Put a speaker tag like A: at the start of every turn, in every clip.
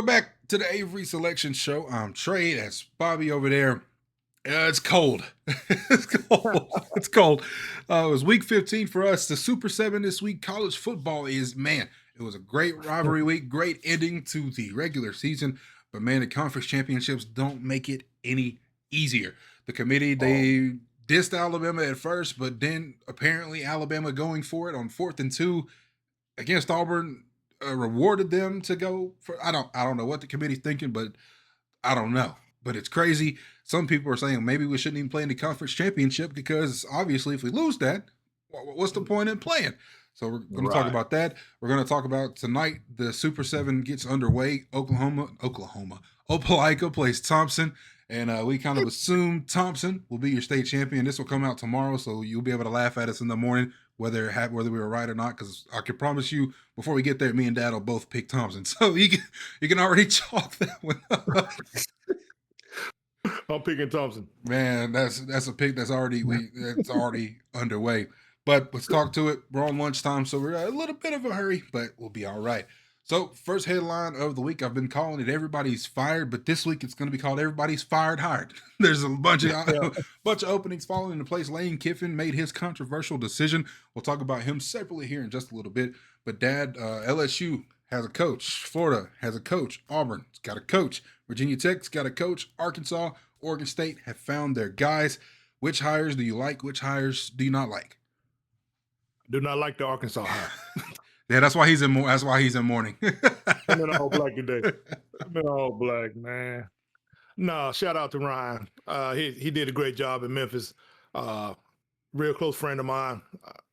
A: Welcome back to the Avery Selection Show. I'm Trey. That's Bobby over there. It's cold. It's cold. It's cold. It was week 15 for us. The Super 7 this week. College football is, man, it was a great rivalry week. Great ending to the regular season. But, man, the conference championships don't make it any easier. The committee, they dissed Alabama at first, but then apparently Alabama going for it on 4th and 2 against Auburn rewarded them to go for. I don't know what the committee's thinking, but I don't know. But it's crazy. Some people are saying maybe we shouldn't even play in the conference championship because obviously if we lose that, what's the point in playing? So we're going to talk about that. We're going to talk about tonight the Super 7 gets underway. Opelika plays Thompson. And we kind of assume Thompson will be your state champion. This will come out tomorrow, so you'll be able to laugh at us in the morning, whether we were right or not, because I can promise you, before we get there, me and Dad will both pick Thompson. So you can already chalk that one up.
B: I'm picking Thompson.
A: Man, that's a pick that's already underway. But let's talk to it. We're on lunchtime, so we're a little bit of a hurry, but we'll be all right. So, first headline of the week, I've been calling it Everybody's Fired, but this week it's going to be called Everybody's Fired Hired. There's a bunch of openings falling into place. Lane Kiffin made his controversial decision. We'll talk about him separately here in just a little bit. But, Dad, LSU has a coach. Florida has a coach. Auburn's got a coach. Virginia Tech's got a coach. Arkansas, Oregon State have found their guys. Which hires do you like? Which hires do you not like?
B: Do not like the Arkansas hire.
A: Yeah, that's why he's in mourning.
B: I'm in all black today. I'm in all black, man. No, shout out to Ryan. He did a great job in Memphis. Real close friend of mine.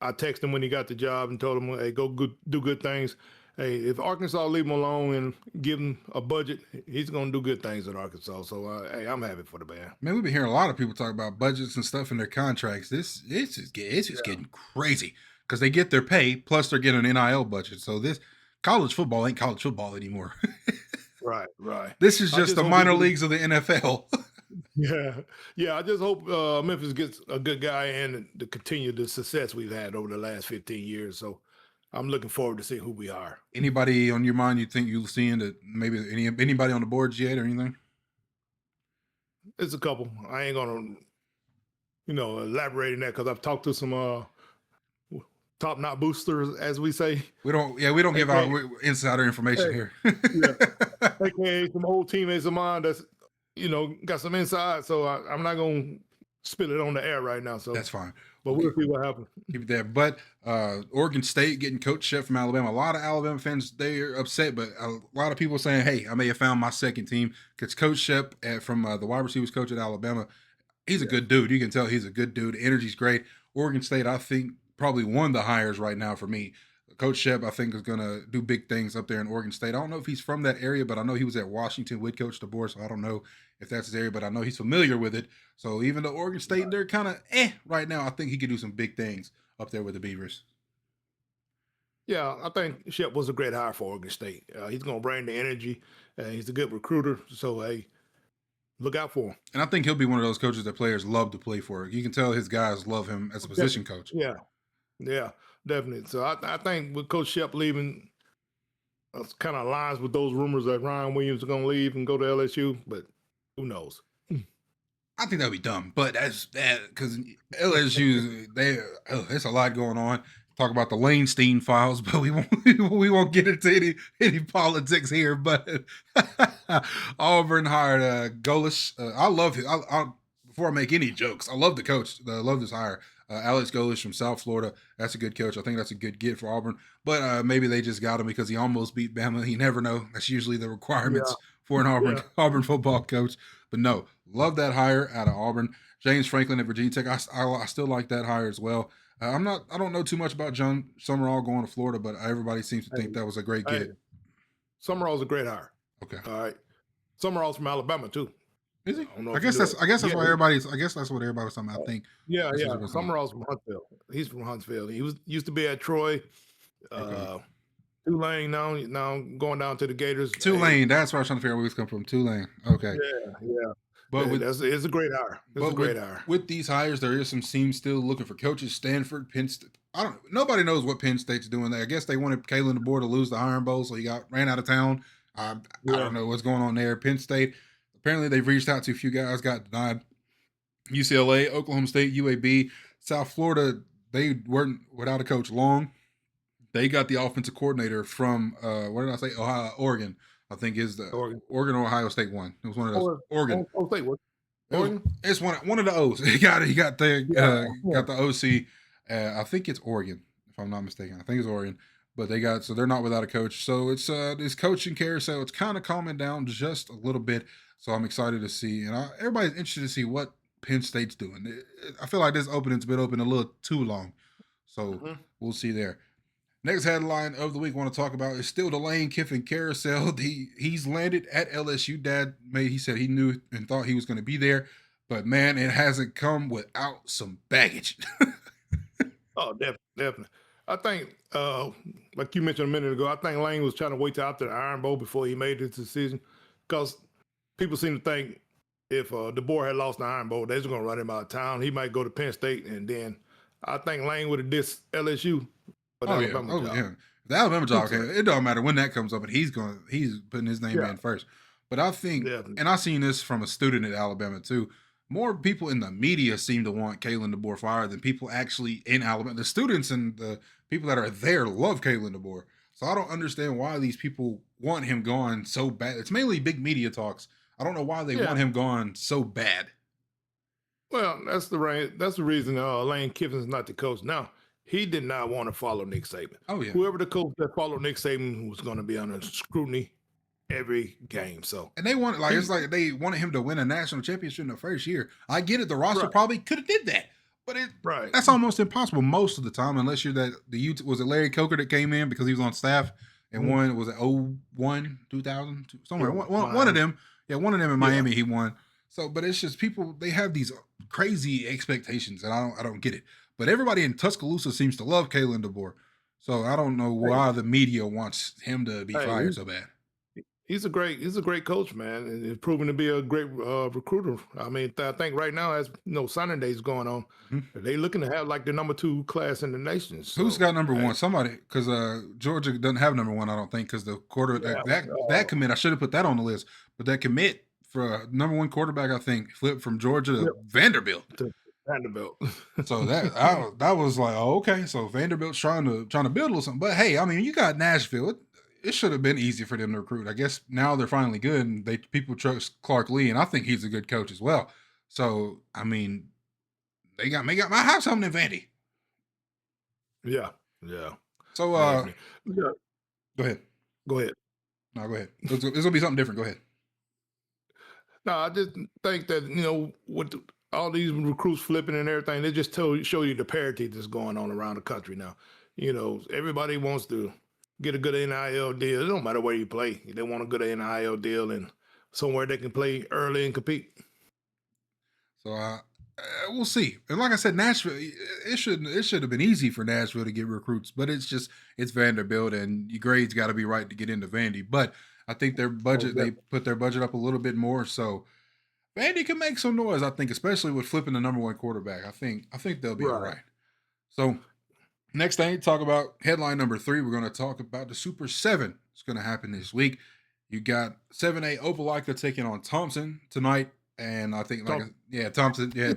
B: I texted him when he got the job and told him, hey, do good things. Hey, if Arkansas leave him alone and give him a budget, he's going to do good things at Arkansas. So, hey, I'm happy for the band.
A: Man, we've been hearing a lot of people talk about budgets and stuff in their contracts. It's just getting crazy. Because they get their pay, plus they're getting an NIL budget. So this college football ain't college football anymore.
B: Right.
A: This is just the minor leagues of the NFL.
B: Yeah. I just hope Memphis gets a good guy in to continue the success we've had over the last 15 years. So I'm looking forward to seeing who we are.
A: Anybody on your mind you think you'll see in that maybe anybody on the boards yet or anything?
B: There's a couple. I ain't gonna, elaborate on that because I've talked to some top-notch boosters, as we say.
A: We don't give out insider information here.
B: AKA some old teammates of mine that's, got some inside. So I'm not going to spill it on the air right now. So
A: that's fine.
B: But we'll see what happens.
A: Keep it there. But Oregon State getting Coach Shep from Alabama. A lot of Alabama fans, they're upset, but a lot of people saying, hey, I may have found my second team. Because Coach Shep from the wide receivers coach at Alabama, he's a good dude. You can tell he's a good dude. The energy's great. Oregon State, I think, probably one of the hires right now for me. Coach Shep, I think, is going to do big things up there in Oregon State. I don't know if he's from that area, but I know he was at Washington with Coach DeBoer, so I don't know if that's his area, but I know he's familiar with it. So even though Oregon State, they're kind of right now, I think he could do some big things up there with the Beavers.
B: Yeah, I think Shep was a great hire for Oregon State. He's going to bring the energy. He's a good recruiter, so, hey, look out for him.
A: And I think he'll be one of those coaches that players love to play for. You can tell his guys love him as a position coach.
B: Yeah, definitely. So I think with Coach Shep leaving, it kind of aligns with those rumors that Ryan Williams is going to leave and go to LSU, but who knows?
A: I think that'd be dumb, but that's because LSU, there's a lot going on. Talk about the Lanestein files, but we won't get into any politics here. But Auburn hired Golish. I love him. Before I make any jokes, I love the coach. I love this hire. Alex Golish from South Florida. That's a good coach. I think that's a good get for Auburn. But maybe they just got him because he almost beat Bama. You never know. That's usually the requirements for an Auburn football coach. But no, love that hire out of Auburn. James Franklin at Virginia Tech. I still like that hire as well. I don't know too much about John Summerall going to Florida, but everybody seems to think that was a great get.
B: Summerall's a great hire.
A: Okay.
B: All right. Summerall's from Alabama too.
A: Is he? I guess that's what everybody was talking about. I think.
B: Yeah. Summerall's from Huntsville. He's from Huntsville. He used to be at Troy. Tulane now going down to the Gators.
A: Tulane, that's where I was trying to figure out where he's come from. Tulane. Okay.
B: Yeah. But it's a great hire. With
A: these hires, there is some teams still looking for coaches. Stanford, Penn State. Nobody knows what Penn State's doing there. I guess they wanted Kalen DeBoer to lose the Iron Bowl, so he ran out of town I don't
B: Yeah.
A: know what's going on there. Penn State, apparently they've reached out to a few guys, got denied. UCLA, Oklahoma State, UAB, South Florida, they weren't without a coach long. They got the offensive coordinator from what did I say? Ohio, Oregon. I think is the
B: Oregon.
A: Oregon or Ohio State one. It was one of those.
B: Or
A: Oregon.
B: oh, State, what?
A: It was.
B: Oregon?
A: It's one of the O's.
B: Yeah. Yeah.
A: Got the OC. I think it's Oregon, if I'm not mistaken. I think it's Oregon. But they got so they're not without a coach. So it's this coaching carousel. It's kind of calming down just a little bit. So I'm excited to see, and everybody's interested to see what Penn State's doing. I feel like this opening's been open a little too long. So
B: Mhm.
A: we'll see there. Next headline of the week I want to talk about is still the Lane Kiffin carousel. He's landed at LSU. He said he knew and thought he was going to be there, but man, it hasn't come without some baggage.
B: Oh, definitely. I think, like you mentioned a minute ago, I think Lane was trying to wait till after the Iron Bowl before he made his decision, because people seem to think if DeBoer had lost the Iron Bowl, they're just going to run him out of town. He might go to Penn State, and then I think Lane would have dissed LSU for the
A: Oh yeah,
B: Alabama job.
A: yeah. The Alabama job, it don't matter when that comes up, but he's putting his name
B: Yeah.
A: in first. But I think,
B: Definitely.
A: and I seen this from a student at Alabama too. More people in the media seem to want Kalen DeBoer fired than people actually in Alabama. The students and the people that are there love Kalen DeBoer. So I don't understand why these people want him gone so bad. It's mainly big media talks. I don't know why they
B: Yeah.
A: want him gone so bad.
B: Well, that's the reason Lane Kiffin's not the coach now. He did not want to follow Nick Saban.
A: Oh yeah.
B: Whoever the coach that followed Nick Saban was going to be under scrutiny every game. So,
A: And they want it's like they wanted him to win a national championship in the first year. I get it. The roster
B: Right.
A: probably could have did that, but
B: right.
A: that's almost impossible most of the time, unless you're was it Larry Coker that came in because he was on staff and won, was it 01, 2000, somewhere,
B: Yeah,
A: one of them. Yeah, one of them in Miami
B: Yeah.
A: he won. So, but it's just people, they have these crazy expectations and I don't get it. But everybody in Tuscaloosa seems to love Kalen DeBoer. So I don't know why the media wants him to be fired so bad.
B: He's a great coach, man, and he's proven to be a great recruiter. I mean, I think right now, as signing days going on, they looking to have like the number 2 class in the nation. So,
A: Who's got number one? Somebody, because Georgia doesn't have number one, I don't think, because the that commit, I should have put that on the list, but that commit for number 1 quarterback, I think, flipped from Georgia to Vanderbilt.
B: Vanderbilt.
A: So that was like, oh, okay. So Vanderbilt's trying to build a little something. But hey, I mean, you got Nashville. It should have been easy for them to recruit. I guess now they're finally good, and people trust Clark Lee, and I think he's a good coach as well. So I mean, they got my have something in Vandy.
B: Yeah.
A: So
B: Yeah.
A: go ahead.
B: Go ahead.
A: No, go ahead. It's gonna be something different. Go ahead.
B: No, I just think that with all these recruits flipping and everything, they just show you the parity that's going on around the country now. Everybody wants to get a good NIL deal. It don't matter where you play. They want a good NIL deal and somewhere they can play early and compete.
A: So we'll see. And like I said, Nashville, it should have been easy for Nashville to get recruits, but it's Vanderbilt, and your grades got to be right to get into Vandy. But I think their budget, they put their budget up a little bit more, so Vandy can make some noise. I think, especially with flipping the number 1 quarterback. I think they'll be all right. So next thing, talk about headline number 3. We're going to talk about the Super 7. It's going to happen this week. You got 7A Opelika taking on Thompson tonight. And I think, Thompson. Yeah,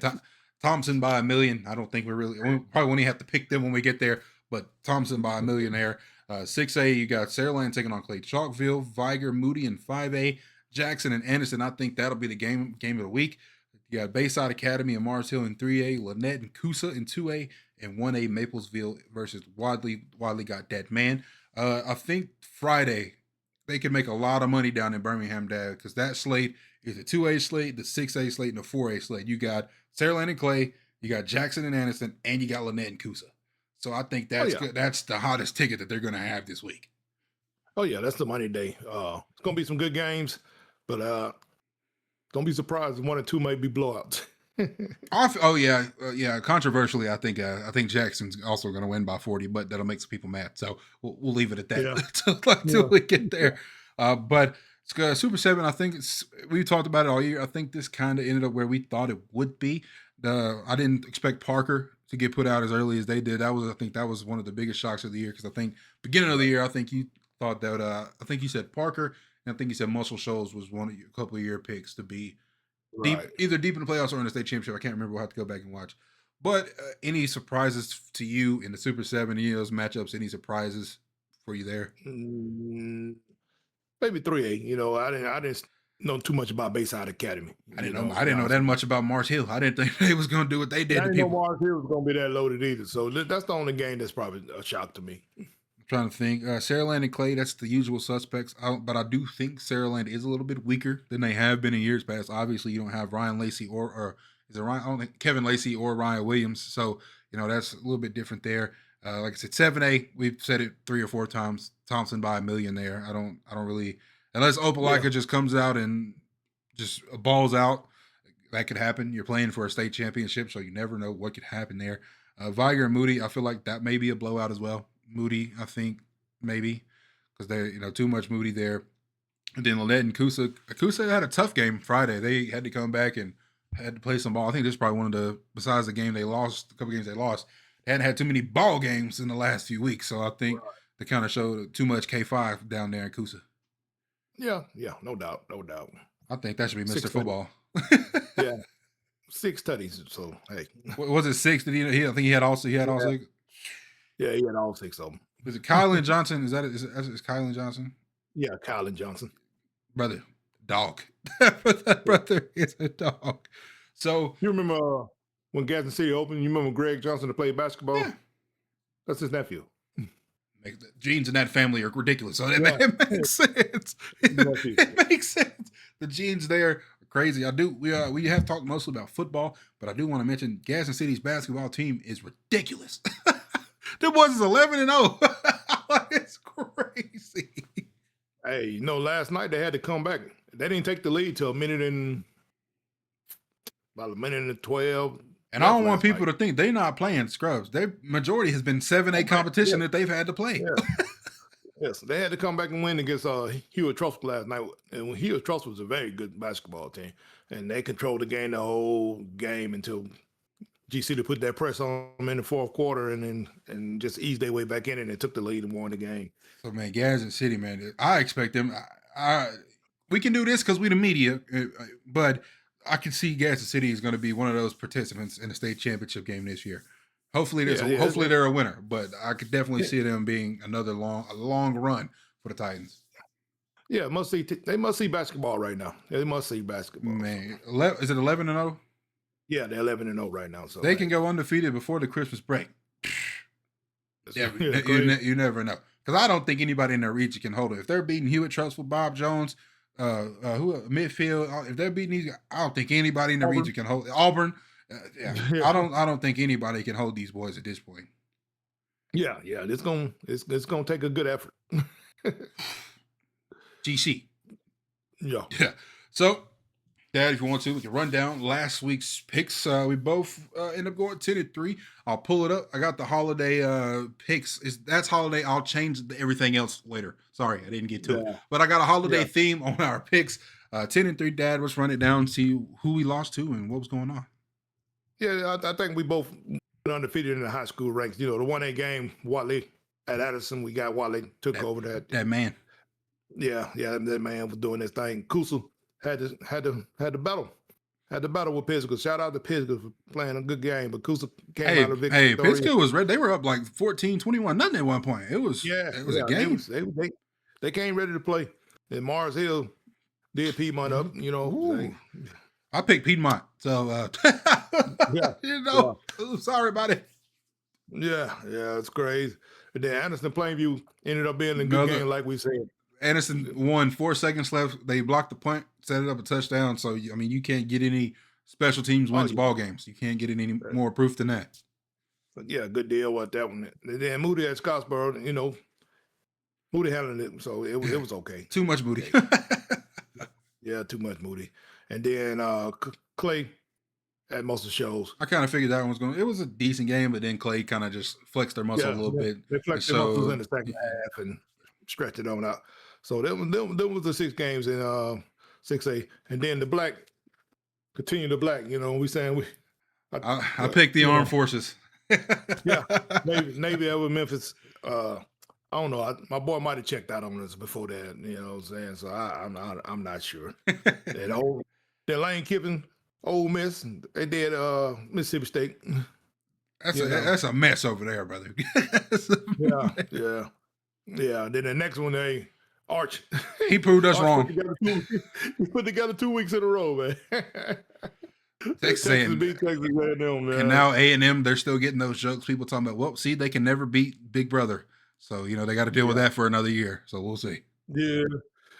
A: Thompson by 1 million. I don't think we probably won't even have to pick them when we get there, but Thompson by 1 million there. 6A, you got Saraland taking on Clay Chalkville, Viger, Moody in 5A, Jackson and Anderson. I think that'll be the game of the week. You got Bayside Academy and Mars Hill in 3A, Lynette and Coosa in 2A, and 1A Maplesville versus Wadley. Wadley got Dead Man. I think Friday they can make a lot of money down in Birmingham, Dad, because that slate is a 2A slate, the 6A slate, and the 4A slate. You got Saraland and Clay, you got Jackson and Anderson, and you got Lynette and Coosa. So I think that's good. That's the hottest ticket that they're going to have this week.
B: Oh yeah, that's the money day. It's going to be some good games, but don't be surprised if 1 or 2 may be blowouts.
A: Controversially, I think Jackson's also going to win by 40, but that'll make some people mad. So we'll leave it at that until we get there. But it's Super 7. I think we talked about it all year. I think this kind of ended up where we thought it would be. I didn't expect Parker to get put out as early as they did. I think that was one of the biggest shocks of the year, because I think beginning of the year, I think you thought that I think you said Parker And I think he said Muscle Shoals was one of a couple of your picks to be deep,
B: Right.
A: either deep in the playoffs or in the state championship. I can't remember. We'll have to go back and watch. But any surprises to you in the Super 7, any of those matchups, any surprises for you there?
B: Mm, maybe 3A. I didn't know too much about Bayside Academy.
A: I
B: To be
A: didn't know
B: honest
A: that
B: with you.
A: much about Mars Hill. I didn't think they was gonna do what they
B: And
A: did
B: I
A: to
B: didn't know
A: people.
B: Mars Hill was gonna be that loaded either. So that's the only game that's probably a shock to me.
A: I'm trying to think. Saraland and Clay, that's the usual suspects. But I do think Saraland is a little bit weaker than they have been in years past. Obviously, you don't have Ryan Lacey or is it Ryan? I don't think Kevin Lacey or Ryan Williams. So that's a little bit different there. Like I said, 7A. We've said it 3 or 4 times. Thompson by a million there. I don't really unless
B: Yeah.
A: Opelika just comes out and just balls out. That could happen. You're playing for a state championship, so you never know what could happen there. Viger and Moody, I feel like that may be a blowout as well. Moody, I think maybe because they're too much Moody there. And then Lynette and Kusa had a tough game Friday. They had to come back and had to play some ball. I think this is probably one of the besides the game they lost, a couple games they lost. They hadn't had too many ball games in the last few weeks, so I think they kind of showed too much K5 down there in Kusa.
B: Yeah. No doubt. No doubt.
A: I think that should be Mr.
B: 6
A: Football.
B: Yeah. 6 studies. So hey.
A: Was it 6? Did he? I think he had all 6.
B: Yeah, he had all 6 of them.
A: Is it Kylan Johnson? Is Kylan Johnson?
B: Yeah, Kylan Johnson.
A: Brother, dog. That brother is a dog. So
B: You remember when Gadsden City opened? You remember Greg Johnson that played basketball?
A: Yeah.
B: That's his nephew.
A: the genes in that family are ridiculous. So it makes sense.
B: Nephew.
A: It makes sense. The genes there are crazy. We have talked mostly about football, but I do want to mention Gadsden City's basketball team is ridiculous. Them boys is 11-0. It's crazy.
B: Hey, last night they had to come back. They didn't take the lead till about a minute and 12.
A: And I don't want people to think they're not playing scrubs. Their majority has been 7A competition that they've had to play.
B: Yeah. Yes, they had to come back and win against Hewitt Truss last night. And Hewitt Truss was a very good basketball team. And they controlled the game the whole game until GC to put that press on them in the fourth quarter and just eased their way back in and they took the lead and won the game.
A: So, man, Gadsden City, man, I expect them. We can do this because we the media, but I can see Gadsden City is going to be one of those participants in the state championship game this year. Hopefully, hopefully they're a winner, but I could definitely see them being a long run for the Titans.
B: Yeah, they must see basketball right now. They must see basketball.
A: Man, is it 11-0?
B: Yeah, they're 11-0 right now. So
A: they can go undefeated before the Christmas break. You never know. Because I don't think anybody in their region can hold it. If they're beating Hewitt Truss with Bob Jones, midfield, if they're beating these, I don't think anybody in the region can hold it. Auburn. I don't think anybody can hold these boys at this point.
B: Yeah, it's gonna take a good effort.
A: GC.
B: Yeah.
A: So, Dad, if you want to, we can run down last week's picks. We both end up going 10-3. I'll pull it up. I got the holiday picks. That's holiday. I'll change everything else later. Sorry, I didn't get to it. But I got a holiday theme on our picks. 10-3, Dad. Let's run it down, see who we lost to and what was going on.
B: Yeah, I think we both went undefeated in the high school ranks. The 1A game, Watley at Addison, we got Watley took over that
A: man.
B: Yeah, that man was doing this thing. Kusa had to battle with Pisgah. Shout out to Pisgah for playing a good game, but Kusa came out of victory.
A: Hey, Pisgah was red. They were up like 14-21, nothing at one point. It was a game.
B: They came ready to play. And Mars Hill did Piedmont up.
A: I picked Piedmont, so sorry about it.
B: Yeah, it's crazy. But then Anderson Plainview ended up being a good game, like we said.
A: Anderson won 4 seconds left. They blocked the punt, set it up a touchdown. So you can't get any special teams wins ball games. You can't get any more proof than that.
B: But yeah, good deal with that one. And then Moody at Scottsboro, Moody handled it, so it was okay.
A: Too much Moody.
B: Yeah, too much Moody. And then Clay at most of the shows.
A: I kind of figured that one was going. It was a decent game, but then Clay kind of just flexed their muscle a little bit.
B: They flexed their muscles in the second half and stretched it on out. So that was the 6 games in 6A, and then the black continue the black. We saying
A: I picked the armed forces.
B: Yeah, Navy over Memphis. I don't know. My boy might have checked out on us before that. You know what I'm saying? So I'm not sure. That old that Lane Kiffin, Ole Miss, they did Mississippi State. You know.
A: That's a mess over there, brother.
B: Yeah, yeah, yeah. Then the next one, they Arch.
A: He proved us
B: Arch
A: wrong.
B: he put together 2 weeks in a row, man. Texas beat Texas A&M, man.
A: And now A&M, they're still getting those jokes. People talking about, well, see, they can never beat Big Brother. So, they got to deal with that for another year. So we'll see.
B: Yeah.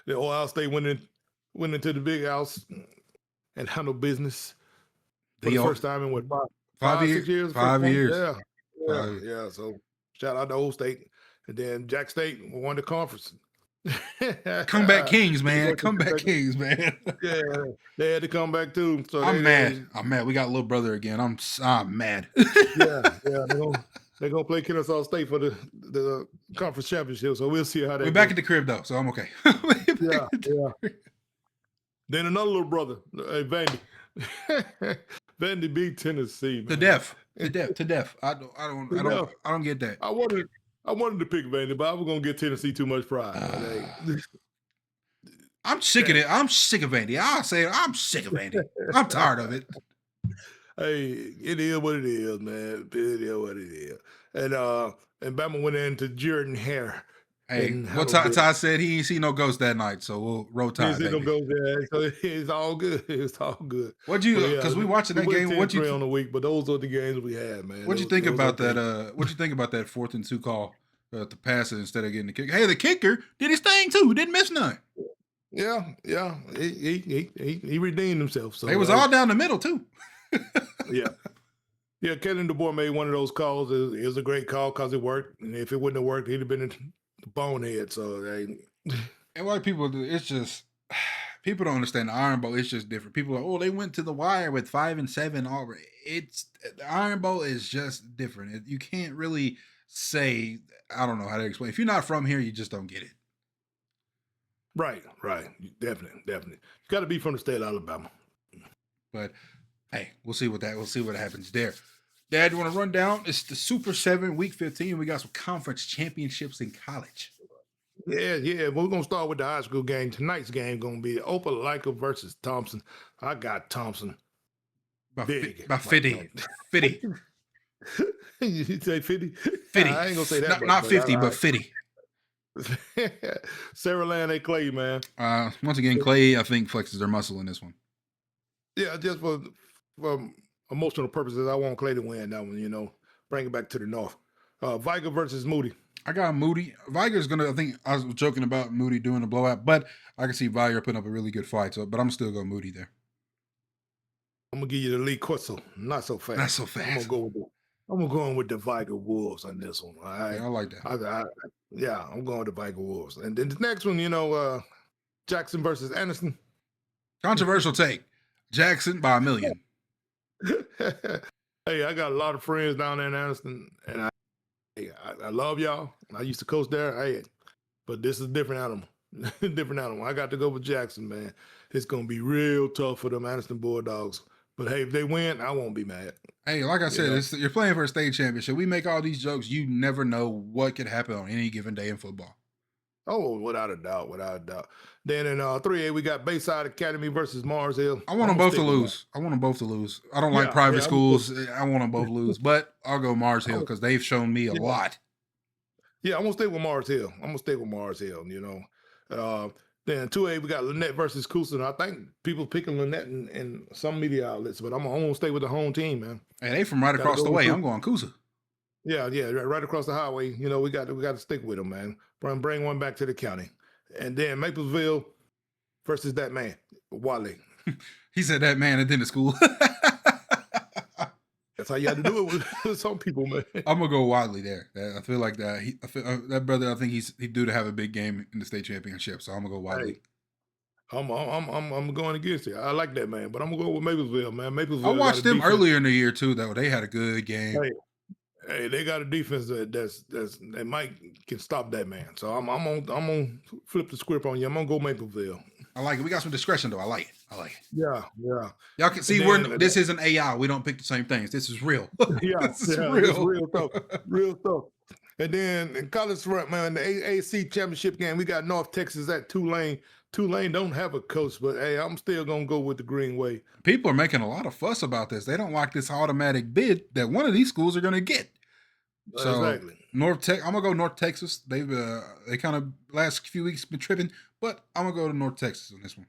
B: The Ohio State went into the big house and handled business for the first time in what, 6 years?
A: 5 years.
B: Yeah. So shout out to Old State. And then Jack State won the conference.
A: Comeback Kings, man. Comeback Kings, man.
B: Yeah, they had to come back too. So
A: I'm mad. We got a little brother again. I'm mad.
B: Yeah. They're gonna play Kennesaw State for the conference championship. So we'll see how they.
A: We're back at the crib though, so I'm okay.
B: Yeah. Then another little brother, Vandy. Vandy beat Tennessee. Man.
A: To death. I don't get that.
B: I wanted to pick Vandy, but I was gonna get Tennessee too much pride.
A: I'm sick of it. I'm sick of Vandy. I'll say it. I'm sick of Vandy. I'm tired of it.
B: Hey, it is what it is, man. It is what it is. And Bama went into Jordan Hare.
A: Hey, what Ty said, he ain't see no ghost that night, so we'll roll Tide.
B: He ain't see no ghost there, so it's all good. It's all good.
A: What'd you? Because we watching that game.
B: What you on the week? But those are the games we had, man.
A: What'd you think about that? What'd you think about that 4th and 2 call to pass it instead of getting the kick? Hey, the kicker did his thing too. Didn't miss none.
B: Yeah. He redeemed himself. So
A: it was all down the middle too.
B: Yeah. Kellen DeBoer made one of those calls. It was a great call because it worked. And if it wouldn't have worked, he'd have been a bonehead. So
A: and white people, it's just people don't understand the Iron Bowl. It's just different. People are, oh, they went to the wire with 5 and 7 already. The Iron Bowl is just different. You can't really say. I don't know how to explain. If you're not from here, you just don't get it.
B: Right. Definitely. You got to be from the state of Alabama.
A: But hey, we'll see what happens there. Dad, you want to run down? It's the Super 7, Week 15. We got some conference championships in college.
B: Yeah. We're going to start with the high school game. Tonight's game going to be Opelika versus Thompson. I got Thompson.
A: By 50. 50.
B: You say 50?
A: 50.
B: I ain't going to say that.
A: Not 50, but 50.
B: Sarah Land and Clay, man.
A: Once again, Clay, I think, flexes their muscle in this one.
B: Yeah, just for emotional purposes, I want Clay to win that one, bring it back to the north. Viger versus Moody.
A: I got Moody. Viger's I think I was joking about Moody doing a blowout, but I can see Viger putting up a really good fight, but I'm still going Moody there.
B: I'm going to give you the Lee Corso. Not so fast.
A: Not so fast.
B: I'm going to go in with the Viger Wolves on this one. All right?
A: Yeah, I like that.
B: I'm going with the Viger Wolves. And then the next one, Jackson versus Anderson.
A: Controversial take. Jackson by 1 million.
B: Hey, I got a lot of friends down there in Anderson, and I love y'all. I used to coach there. Hey, but this is a different animal. I got to go with Jackson, man. It's going to be real tough for them Anderson Bulldogs. But hey, if they win, I won't be mad.
A: Hey, like I said, you're playing for a state championship. We make all these jokes. You never know what could happen on any given day in football.
B: Oh, without a doubt. Then in 3A, we got Bayside Academy versus Mars Hill.
A: I want them both to lose. I don't like private schools. I want them both to lose. But I'll go Mars Hill because they've shown me a lot.
B: Yeah, I'm going to stay with Mars Hill. Then 2A, we got Lynette versus Coosa. I think people picking Lynette in some media outlets, but I'm going to stay with the home team, man.
A: Hey, they from right across the way. I'm going Coosa.
B: Yeah, right we got to stick with them, man. Bring one back to the county. And then Maplesville versus that man, Wally.
A: He said that man and then the school.
B: That's how you have to do it with some people, man.
A: I'm gonna go Wadley there. I feel like that. That brother. I think he's due to have a big game in the state championship. So I'm gonna go Wadley.
B: Hey, I'm going against it. I like that man, but I'm gonna go with Maplesville, man. Maplesville.
A: I watched them earlier in the year too, though. They had a good game.
B: Hey, they got a defense that might can stop that man. So I'm gonna flip the script on you. I'm gonna go Maplesville.
A: I like it. We got some discretion though. I like it. I like it.
B: Yeah.
A: Y'all can see this isn't AI. We don't pick the same things. This is real. This is
B: it's
A: real.
B: real stuff. And then in college front, man, the AAC championship game, we got North Texas at Tulane. Tulane don't have a coach, but hey, I'm still gonna go with the Green Wave.
A: People are making a lot of fuss about this. They don't like this automatic bid that one of these schools are going to get. So
B: Exactly.
A: I'm gonna go North Texas. They kind of last few weeks been tripping, but I'm gonna go to North Texas on this one.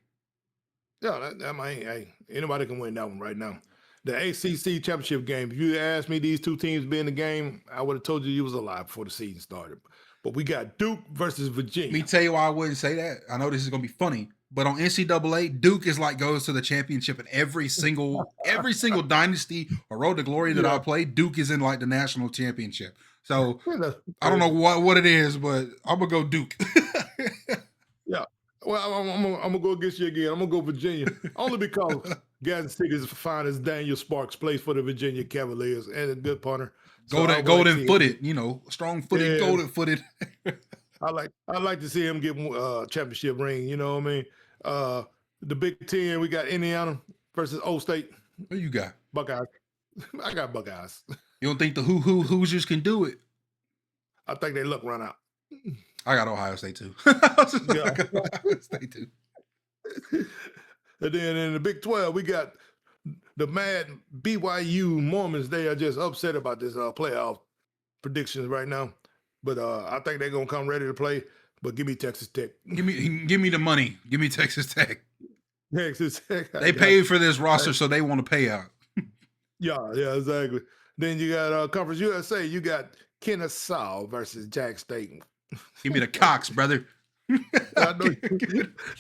B: Yeah, hey, anybody can win that one right now. The ACC championship game. If you asked me these two teams be in the game, I would have told you was alive before the season started. But we got Duke versus Virginia.
A: Let me tell you why I wouldn't say that. I know this is gonna be funny, but on NCAA, Duke is like goes to the championship in every single dynasty or road to glory that I play. Duke is in like the national championship. So I don't know what it is, but I'm gonna go Duke.
B: Yeah. Well, I'm gonna go against you again. I'm gonna go Virginia only because Gadsden City's fine as Daniel Sparks plays for the Virginia Cavaliers and a good punter.
A: Golden footed, strong footed, golden footed.
B: I like to see him get championship ring. You know what I mean? The Big Ten, we got Indiana versus O State.
A: Who you got?
B: Buckeyes. I got Buckeyes.
A: You don't think the Hoosiers can do it?
B: I think they look run out.
A: I got Ohio State too. Ohio State too.
B: And then in the Big 12, we got the mad BYU Mormons. They are just upset about this playoff predictions right now. But I think they're gonna come ready to play. But give me Texas Tech.
A: Give me the money. Give me Texas Tech.
B: Texas Tech.
A: They paid for this roster, so they want to pay out.
B: Yeah, exactly. Then you got Conference USA. You got Kennesaw versus Jack State.
A: Give me the Cox, brother.
B: I know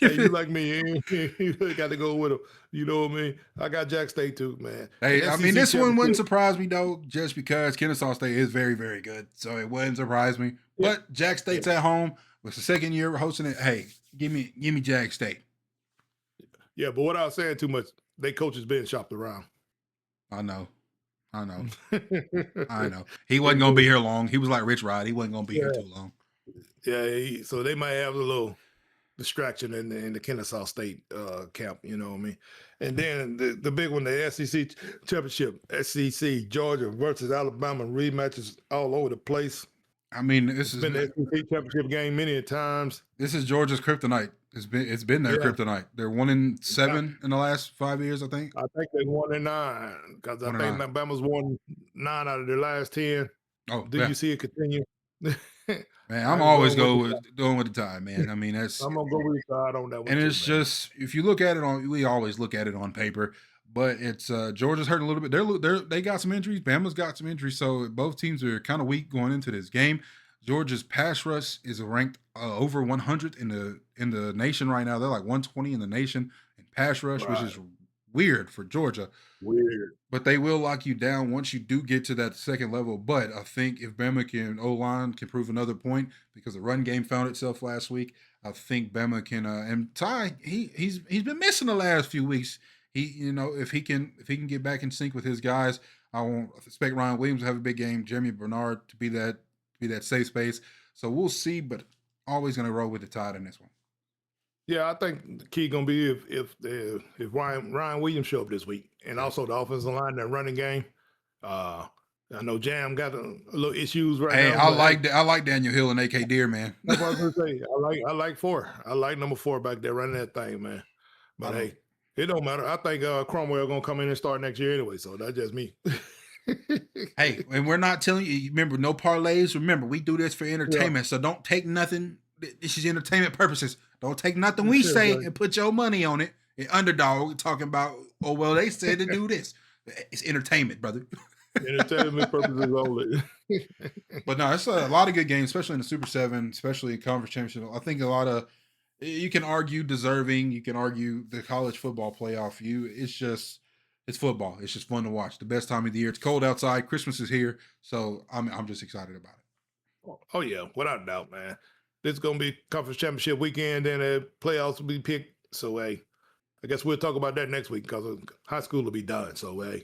B: you like me. You got to go with them. You know what I mean? I got Jack State too, man.
A: Hey, I mean, this one wouldn't surprise me though, just because Kennesaw State is very, very good. So it wouldn't surprise me. Yeah. But Jack State's at home. It's the second year we're hosting it. Hey, give me Jack State.
B: Yeah, but without saying too much, they coaches being shopped around.
A: I know. He wasn't gonna be here long. He was like Rich Rod. He wasn't gonna be here too long.
B: Yeah, so they might have a little distraction in the Kennesaw State camp, you know what I mean? And then the big one, the SEC championship, SEC, Georgia versus Alabama, rematches all over the place.
A: I mean, this has
B: been the SEC championship game many times.
A: This is Georgia's kryptonite. It's been their kryptonite. They're 1-7 in the last 5 years, I think.
B: I think they 1-9 because I think Alabama's won 9 out of their last 10.
A: Oh,
B: do you see it continue?
A: Man, I'm always going with the Tide, man. I mean, I'm
B: gonna go with the Tide on that one.
A: And it's just, if you look at it we always look at it on paper, but it's Georgia's hurt a little bit. They got some injuries. Bama's got some injuries, so both teams are kind of weak going into this game. Georgia's pass rush is ranked over 100 in the nation right now. They're like 120 in the nation in pass rush, which is weird for Georgia.
B: Weird.
A: But they will lock you down once you do get to that second level. But I think if Bama can, O-line can prove another point, because the run game found itself last week, I think Bama can. And Ty, he's been missing the last few weeks. If he can get back in sync with his guys, I won't expect Ryan Williams to have a big game. Jeremy Bernard to be that safe space. So we'll see, but always going to roll with the Tide in this one.
B: Yeah, I think the key going to be if Ryan Williams show up this week, and also the offensive line, that running game. I know Jam got a little issues right now.
A: Hey, I like Daniel Hill and AK Deer, man.
B: That's what I was going to say. I like 4. I like number 4 back there running that thing, man. But hey, it don't matter. I think Cromwell going to come in and start next year anyway, so that's just me.
A: Hey, and we're not telling you, remember, no parlays. Remember, we do this for entertainment, so don't take nothing. This is entertainment purposes. Don't take nothing we say and put your money on it. And Underdog talking about, oh, well, they said to do this. It's entertainment, brother.
B: Entertainment purposes only.
A: But no, it's a lot of good games, especially in the Super 7, especially in Conference Championship. I think a lot of, you can argue deserving. You can argue the college football playoff. It's football. It's just fun to watch. The best time of the year. It's cold outside. Christmas is here. So I'm just excited about it.
B: Oh, yeah. Without a doubt, man. This is going to be Conference Championship weekend, and the playoffs will be picked. So, hey, I guess we'll talk about that next week because high school will be done. So, hey,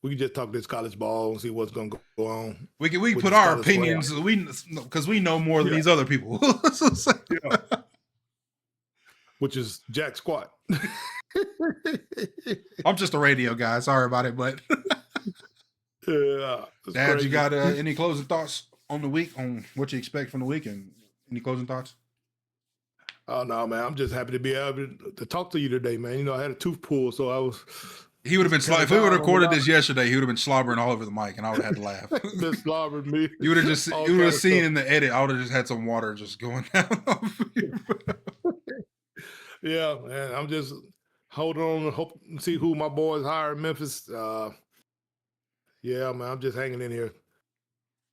B: we can just talk this college ball and see what's going to go on.
A: We can put our opinions because we know more than these other people.
B: Which is Jack Squat.
A: I'm just a radio guy. Sorry about it, but
B: Yeah, it's
A: Dad,
B: crazy.
A: you got any closing thoughts on the week, on what you expect from the week, and any closing thoughts?
B: Oh no, man! I'm just happy to be able to talk to you today, man. You know, I had a tooth pull, so I was.
A: He would have been
B: kinda
A: if we would have
B: down on the
A: recorded this yesterday. He would have been slobbering all over the mic, and I would have had to laugh.
B: Been slobbering me.
A: You would have just
B: all
A: you would have
B: kind of
A: seen
B: stuff.
A: in the edit. I would have just had some water just going down.
B: Yeah, man. I'm just holding on to hope and see who my boys hire in Memphis. Yeah, man. I'm just hanging in here.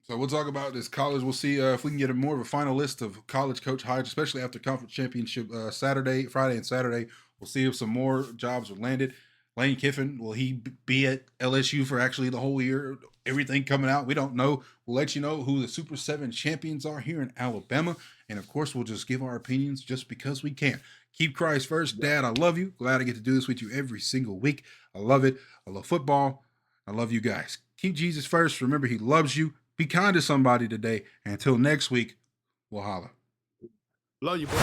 A: So we'll talk about this college. We'll see if we can get a more of a final list of college coach hires, especially after conference championship Friday and Saturday. We'll see if some more jobs are landed. Lane Kiffin, will he be at LSU for actually the whole year? Everything coming out, we don't know. We'll let you know who the Super 7 champions are here in Alabama. And of course, we'll just give our opinions just because we can. Keep Christ first. Dad, I love you. Glad I get to do this with you every single week. I love it. I love football. I love you guys. Keep Jesus first. Remember, he loves you. Be kind to somebody today. And until next week, we'll holla.
B: Love you, bro.